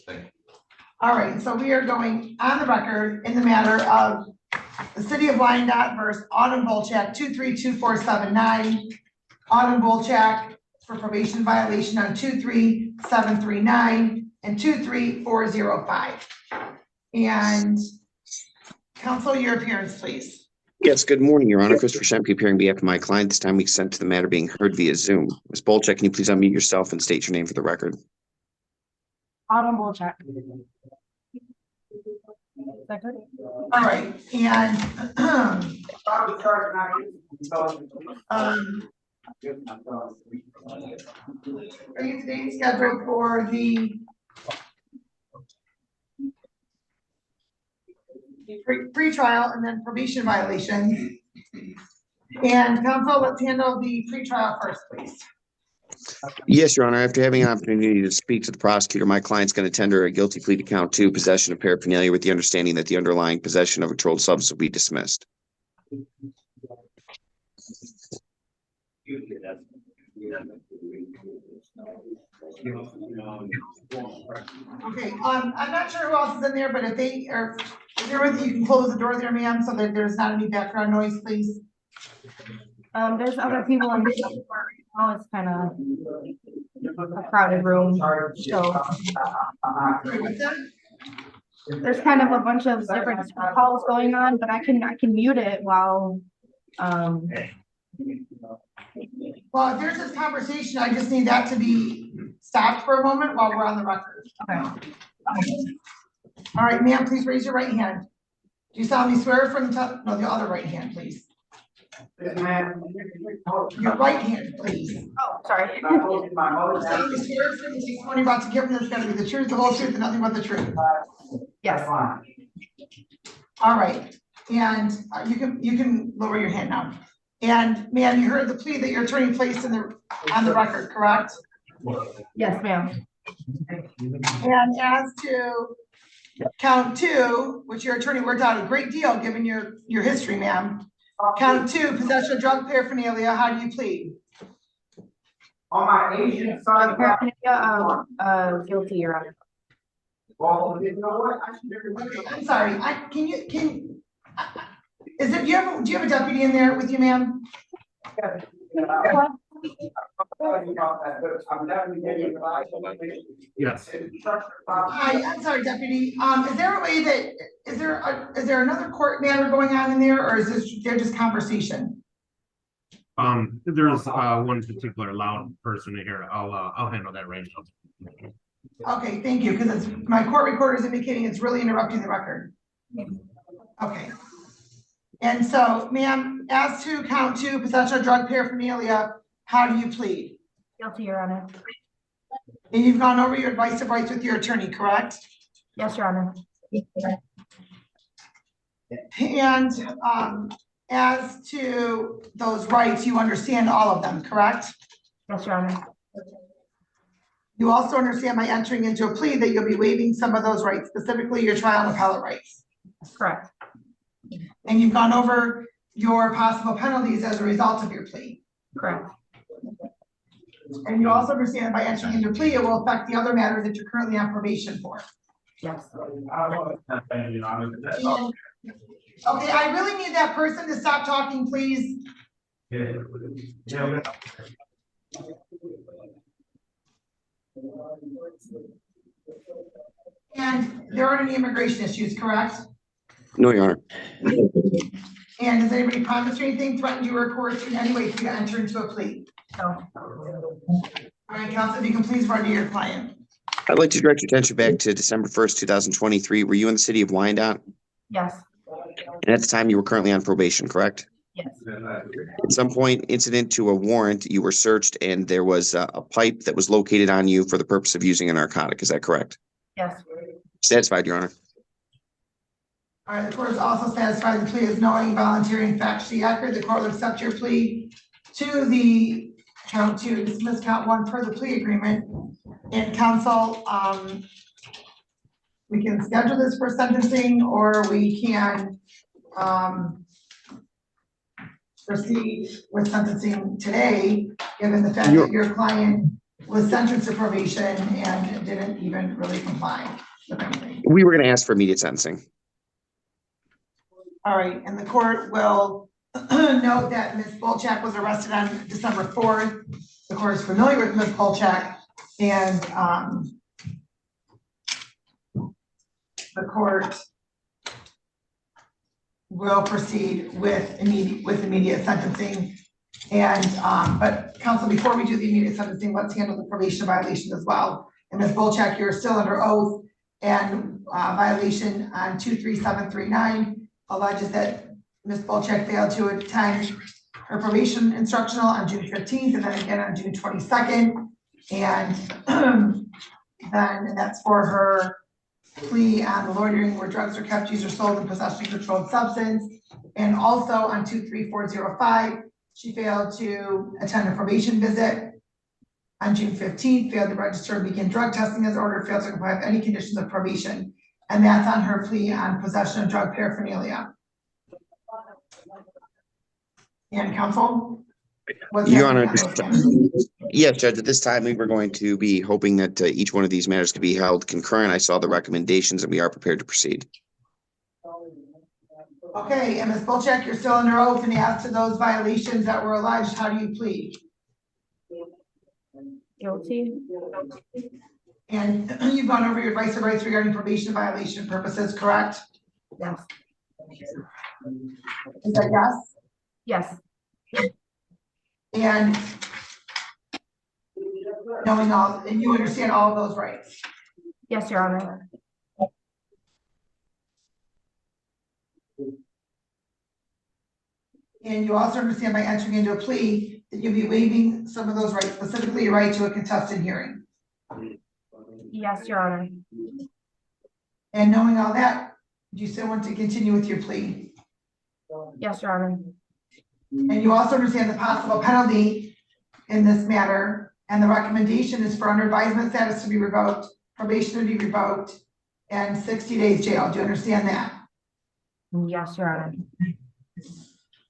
Thank you. All right, so we are going on the record in the matter of the City of Wyandotte versus Autumn Volchak 232479. Autumn Volchak for probation violation on 23739 and 23405. And counsel, your appearance, please. Yes, good morning, Your Honor. Christopher Shemke appearing on behalf of my client. This time we consent to the matter being heard via Zoom. Ms. Bolchak, can you please unmute yourself and state your name for the record? Autumn Volchak. All right, and are you today scheduled for the pre-trial and then probation violations? And counsel, let's handle the pre-trial first, please. Yes, Your Honor. After having an opportunity to speak to the prosecutor, my client's going to tender a guilty plea to count 2, possession of paraphernalia, with the understanding that the underlying possession of a controlled substance will be dismissed. Okay, I'm not sure who else is in there, but if they are, if they're with you, you can close the door there, ma'am, so that there's not any background noise, please. There's other people in the oh, it's kind of a crowded room, so there's kind of a bunch of different calls going on, but I can mute it while Well, if there's this conversation, I just need that to be stopped for a moment while we're on the record. okay. All right, ma'am, please raise your right hand. Do you solemnly swear from the top? No, the other right hand, please. Your right hand, please. Oh, sorry. You solemnly swear from the testimony about to give from this is going to be the truth, the whole truth, and nothing but the truth. Yes. All right, and you can lower your hand now. And ma'am, you heard the plea that your attorney placed on the record, correct? Yes, ma'am. And as to count 2, which your attorney worked out a great deal given your history, ma'am. Count 2, possession of drug paraphernalia, how do you plead? On my Asian side, Guilty, Your Honor. well, you know what? I should never. Okay, I'm sorry, do you have a deputy in there with you, ma'am? Yes. Hi, I'm sorry, deputy. Is there a way that, is there another court matter going on in there, or is they're just conversation? There's one particular loud person in here. I'll handle that right now. Okay, thank you, because my court recorder is indicating it's really interrupting the record. Okay. And so, ma'am, as to count 2, possession of drug paraphernalia, how do you plead? Guilty, Your Honor. And you've gone over your advice of rights with your attorney, correct? Yes, Your Honor. And as to those rights, you understand all of them, correct? Yes, Your Honor. You also understand by entering into a plea that you'll be waiving some of those rights, specifically your trial and appellate rights. Correct. And you've gone over your possible penalties as a result of your plea. Correct. And you also understand by entering into a plea, it will affect the other matters that you're currently on probation for. Yes. And, okay, I really need that person to stop talking, please. And there aren't any immigration issues, correct? No, Your Honor. And has anybody promised you anything, threatened you, or coerced you in any way for you to enter into a plea? No. All right, counsel, if you can please run to your client. I'd like to direct your attention back to December 1st, 2023. Were you in the city of Wyandotte? Yes. And at the time you were currently on probation, correct? Yes. At some point, incident to a warrant, you were searched and there was a pipe that was located on you for the purpose of using a narcotic. Is that correct? Yes. Satisfied, Your Honor. All right, the court is also satisfied the plea is knowing, voluntary, and factually accurate. The court will accept your plea to the count 2, dismiss count 1 per the plea agreement. And counsel, we can schedule this for sentencing, or we can proceed with sentencing today, given the fact that your client was sentenced to probation and didn't even really comply with anything. We were going to ask for immediate sentencing. All right, and the court will note that Ms. Bolchak was arrested on December 4th. The court is familiar with Ms. Bolchak, and the court will proceed with immediate sentencing. And but counsel, before we do the immediate sentencing, let's handle the probation violation as well. And Ms. Bolchak, you're still under oath, and violation on 23739 alleges that Ms. Bolchak failed to attend her probation instructional on June 15th and then again on June 22nd. And then that's for her plea on the loitering where drugs are kept, used, or sold, and possession of controlled substance. And also on 23405, she failed to attend a probation visit on June 15th, failed to register and begin drug testing as ordered, failed to comply with any conditions of probation. And that's on her plea on possession of drug paraphernalia. And counsel? Your Honor, yes, Judge, at this time, we were going to be hoping that each one of these matters could be held concurrent. I saw the recommendations and we are prepared to proceed. Okay, and Ms. Bolchak, you're still under oath, and as to those violations that were alleged, how do you plead? Guilty. And you've gone over your advice of rights regarding probation violation purposes, correct? Yes. Is that yes? Yes. And knowing all, and you understand all of those rights? Yes, Your Honor. And you also understand by entering into a plea that you'll be waiving some of those rights, specifically your right to a contested hearing. Yes, Your Honor. And knowing all that, do you still want to continue with your plea? Yes, Your Honor. And you also understand the possible penalty in this matter, and the recommendation is for under advisement status to be revoked, probation to be revoked, and 60 days jail. Do you understand that? Yes, Your Honor.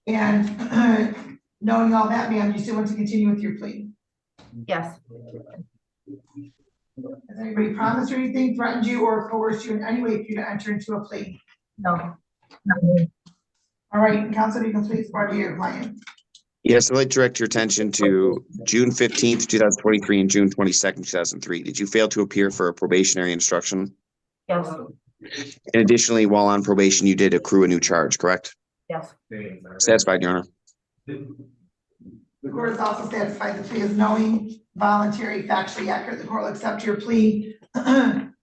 And knowing all that, ma'am, you still want to continue with your plea? Yes. Has anybody promised you anything, threatened you, or coerced you in any way for you to enter into a plea? No. All right, counsel, you can please pardon your client. Yes, I'd like to direct your attention to June 15th, 2023 and June 22nd, 2003. Did you fail to appear for a probationary instruction? Yes. And additionally, while on probation, you did accrue a new charge, correct? Yes. Satisfied, Your Honor. The court is also satisfied the plea is knowing, voluntary, factually accurate. The court will accept your plea to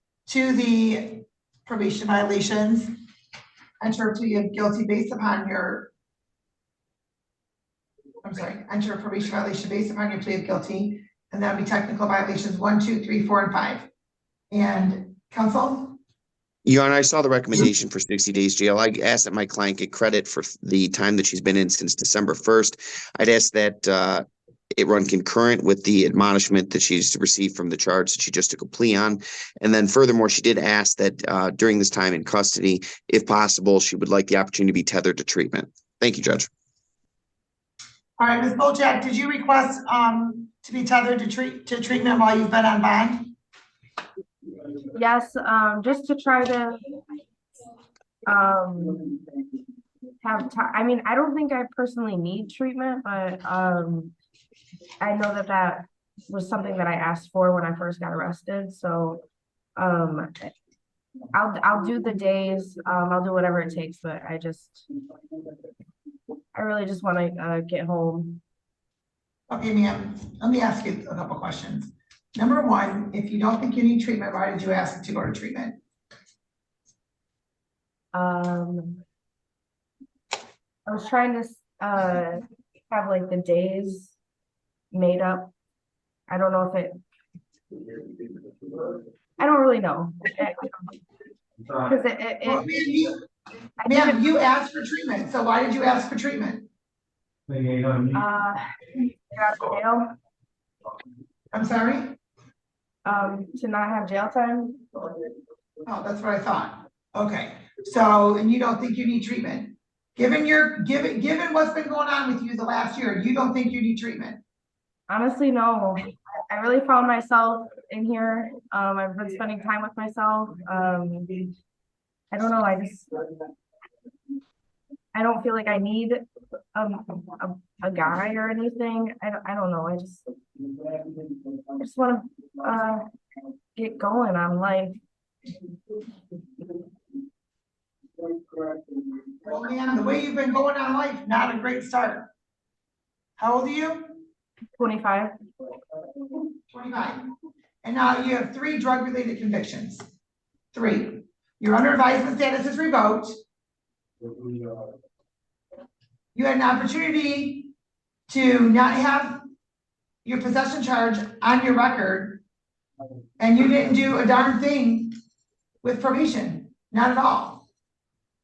the probation violations. Enter a plea of guilty based upon your, enter a probation violation based upon your plea of guilty, and that would be technical violations 1, 2, 3, 4, and 5. And counsel? Your Honor, I saw the recommendation for 60 days jail. I asked that my client get credit for the time that she's been in since December 1st. I'd ask that it run concurrent with the admonishment that she's received from the charge that she just took a plea on. And then furthermore, she did ask that during this time in custody, if possible, she would like the opportunity to be tethered to treatment. Thank you, Judge. All right, Ms. Bolchak, did you request to be tethered to treatment while you've been on bond? Yes, just to try to have time. I mean, I don't think I personally need treatment, but I know that that was something that I asked for when I first got arrested. So I'll do the days, I'll do whatever it takes, but I really just want to get home. Okay, ma'am, let me ask you a couple questions. Number one, if you don't think you need treatment, why did you ask to go to treatment? I was trying to have like the days made up. I don't know if I don't really know. Because ma'am, you asked for treatment, so why did you ask for treatment? Get out of jail. I'm sorry? To not have jail time. Oh, that's what I thought. Okay, so, and you don't think you need treatment? Given what's been going on with you the last year, you don't think you need treatment? Honestly, no. I really found myself in here. I've been spending time with myself. I don't know, I don't feel like I need a guy or anything. I don't know. I just want to get going on life. Well, man, the way you've been going on life, not a great start. How old are you? 25. 25. And now you have 3 drug-related convictions. 3. Your under advisement status is revoked. You had an opportunity to not have your possession charge on your record, and you didn't do a darn thing with probation. Not at all.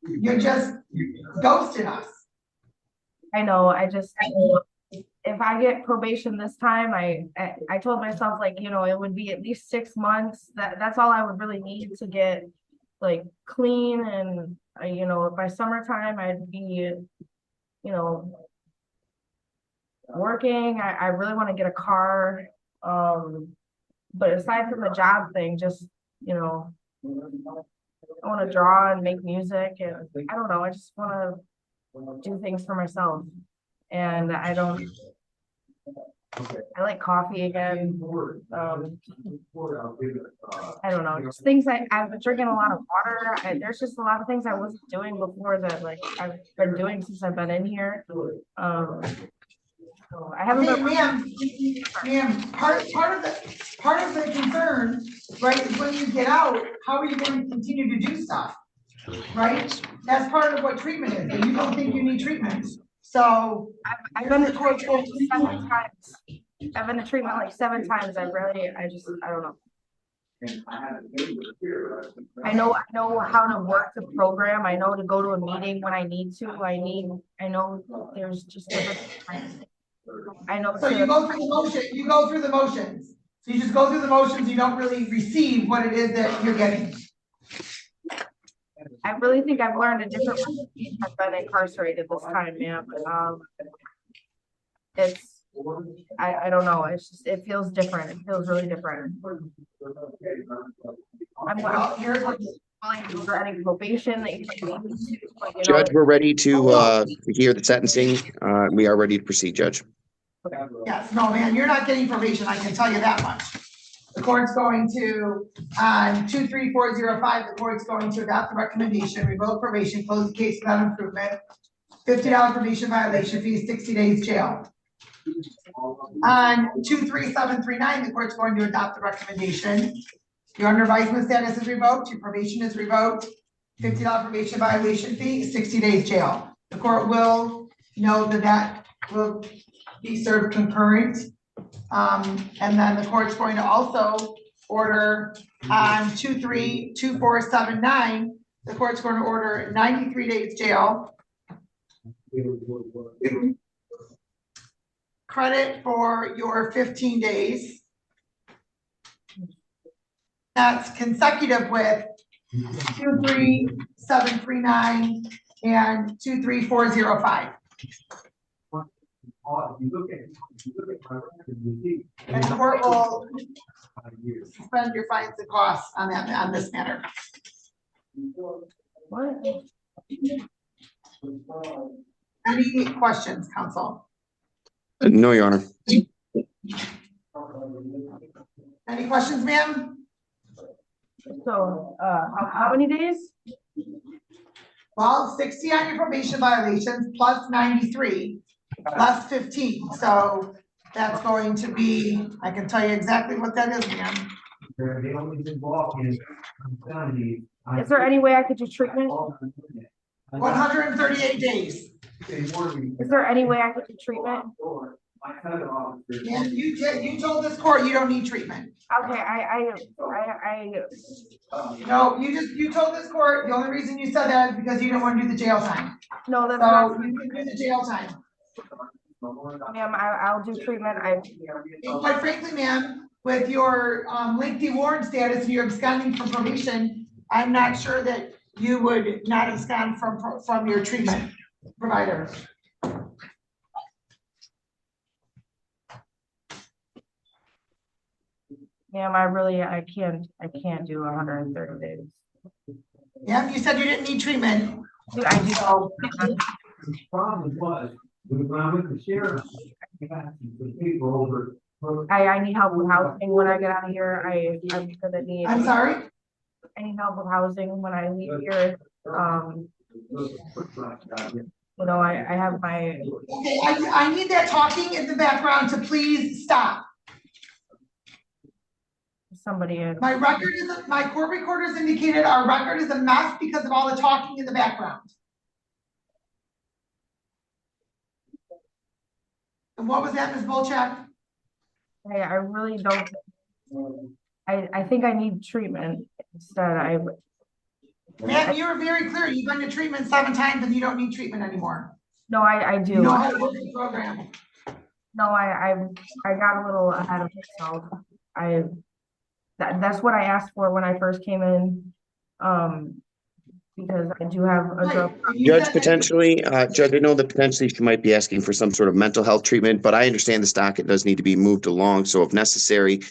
You just ghosted us. I know. If I get probation this time, I told myself, like, you know, it would be at least 6 months. That's all I would really need to get like clean, and you know, by summertime I'd be, you know, working. I really want to get a car. But aside from the job thing, just, you know, I want to draw and make music, and I don't know, I just want to do things for myself. And I like coffee again. I don't know, just things I've been drinking a lot of water. There's just a lot of things I wasn't doing before that, like, I've been doing since I've been in here. So I haven't Hey, been. ma'am, part of the concern, right, is when you get out, how are you going to continue to do stuff? Right? That's part of what treatment is, and you don't think you need treatment. So I've been to treatment 7 times. I've been to treatment like 7 times. I don't know. I know how to work the program. I know to go to a meeting when I need to. I know there's just different times. I know. So you go through the motion, you go through the motions. So you just go through the motions, you don't really receive what it is that you're getting. I really think I've learned a different way. I've been incarcerated this time, ma'am. I don't know. It feels different. It feels really different. I'm Here's what, willing to go for any probation that you need to, but, you know, Judge, we're ready to hear the sentencing. We are ready to proceed, Judge. yes, no, man, you're not getting probation, I can tell you that much. The court's going to, on 23405, the court's going to adopt the recommendation, revoke probation, close the case without improvement, $50 probation violation fee, 60 days jail. On 23739, the court's going to adopt the recommendation. Your under advisement status is revoked, your probation is revoked, $50 probation violation fee, 60 days jail. The court will note that will be served concurrent. And then the court's going to also order on 232479, the court's going to order 93 days jail. Credit for your 15 days. That's consecutive with 23739 and 23405. And the court will suspend your fines and costs on that, on this matter. what? Any questions, counsel? No, Your Honor. Any questions, ma'am? So, how many days? Well, 60 on your probation violations plus 93, plus 15. So that's going to be, I can tell you exactly what that is, ma'am. Is there any way I could do treatment? 138 days. Is there any way I could do treatment? And you told this court you don't need treatment. Okay, No, you told this court, the only reason you said that is because you didn't want to do the jail time. no, that's So not, you can do the jail time. ma'am, I'll do treatment. And quite frankly, ma'am, with your lengthy warrant status and you're absconding from probation, I'm not sure that you would not abscond from your treatment provider. Ma'am, I can't do 130 days. Yeah, you said you didn't need treatment. I do. So, Problem was, when I went to sheriff, I got the people over. I need help with housing when I get out of here. I'm gonna need, I'm sorry? I need help with housing when I leave here. You know, I have my, Okay, I need that talking in the background to please stop. somebody in. My record is, my court recorders indicated our record is a mess because of all the talking in the background. And what was that, Ms. Bolchak? I really don't. I think I need treatment instead. Ma'am, you were very clear. You've been to treatment 7 times and you don't need treatment anymore. No, I You do. know how to work the program. No, I got a little ahead of myself. That's what I asked for when I first came in. Because I do have a drug. Right, and you Judge, said that- potentially, Judge, I know that potentially she might be asking for some sort of mental health treatment, but I understand this docket does need to be moved along. So if necessary,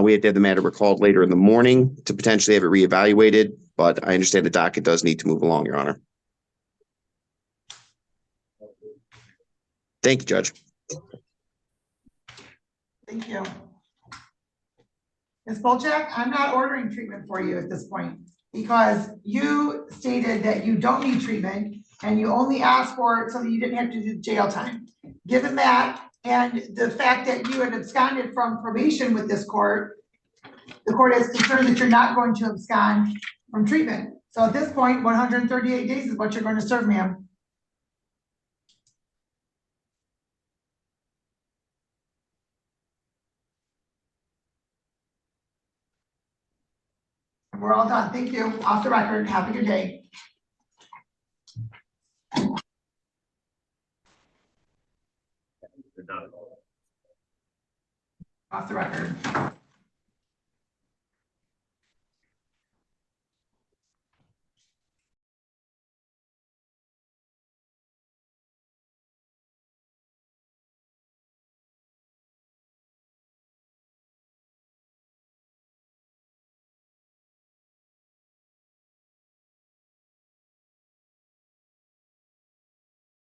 we have to have the matter recalled later in the morning to potentially have it reevaluated. But I understand the docket does need to move along, Your Honor. Thank you, Judge. Thank you. Ms. Bolchak, I'm not ordering treatment for you at this point because you stated that you don't need treatment and you only asked for it so that you didn't have to do jail time. Given that and the fact that you had absconded from probation with this court, the court is concerned that you're not going to abscond from treatment. So at this point, 138 days is what you're going to serve, ma'am. We're all done. Thank you. Off the record. Have a good day. Off the record.